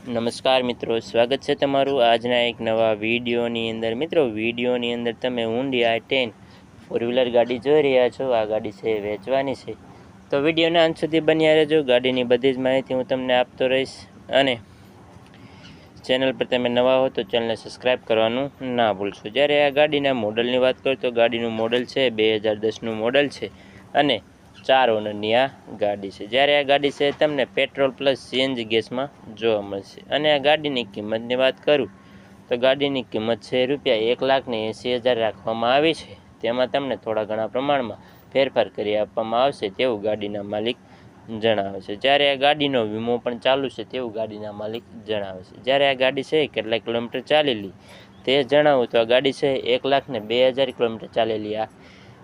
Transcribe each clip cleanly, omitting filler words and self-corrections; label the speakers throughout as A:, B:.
A: નમસ્કાર મિત્રો, સ્વાગત છે તમારું આજના એક નવા વિડીયોની અંદર। મિત્રો, વિડીયોની અંદર તમે હુન્ડઈ i10 ફોર વ્હીલર ગાડી જોઈ રહ્યા છો। આ ગાડી છે વેચવાની છે, તો વિડીયોના અંત સુધી બન્યા રહેજો। ગાડીની બધી જ માહિતી હું તમને આપતો રહીશ, અને ચેનલ પર તમે નવા હો તો ચેનલને સબસ્ક્રાઈબ કરવાનું ના ભૂલશો। જ્યારે આ ગાડીના મોડલની વાત કરું તો ગાડીનું મોડલ છે 2010નું મોડલ છે, અને 4 ઓનરની આ ગાડી છે। જ્યારે આ ગાડી છે તમને પેટ્રોલ પ્લસ સીએનજી ગેસમાં જોવા મળશે। અને આ ગાડીની કિંમતની વાત કરું તો ગાડીની કિંમત છે ₹1,80,000 રાખવામાં આવી છે। તેમાં તમને થોડા ઘણા પ્રમાણમાં ફેરફાર કરી આપવામાં આવશે તેવું ગાડીના માલિક જણાવે છે। જ્યારે આ ગાડીનો વીમો પણ ચાલુ છે તેવું ગાડીના માલિક જણાવે છે। જ્યારે આ ગાડી છે કેટલા કિલોમીટર ચાલેલી તે જણાવું તો આ ગાડી છે 1,02,000 કિલોમીટર ચાલેલી આ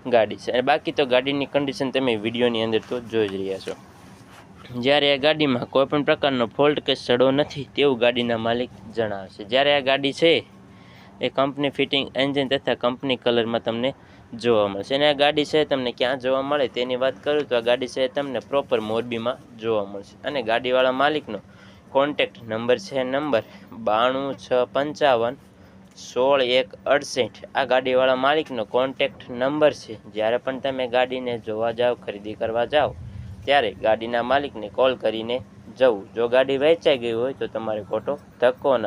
A: ગાડી છે। અને બાકી તો ગાડીની કન્ડિશન તમે વિડીયોની અંદર તો જોઈ જ રહ્યા છો। જ્યારે આ ગાડીમાં કોઈ પણ પ્રકારનો ફોલ્ટ કે સડો નથી તેવું ગાડીના માલિક જણાવે છે। જ્યારે આ ગાડી છે એ કંપની ફિટિંગ એન્જિન તથા કંપની કલરમાં તમને જોવા મળશે। અને આ ગાડી છે તમને ક્યાં જોવા મળે તેની વાત કરું તો આ ગાડી છે તમને પ્રોપર મોરબીમાં જોવા મળશે। અને ગાડીવાળા માલિકનો કોન્ટેક્ટ નંબર છે નંબર 9265516168। આ ગાડીવાળા માલિકનો કોન્ટેક્ટ નંબર છે। જ્યારે પણ તમે ગાડીને જોવા જાઓ, ખરીદી કરવા જાઓ, ત્યારે ગાડીના માલિકને કોલ કરીને જવું। જો ગાડી વેચાઈ ગઈ હોય તો તમારે ખોટો ધક્કો ના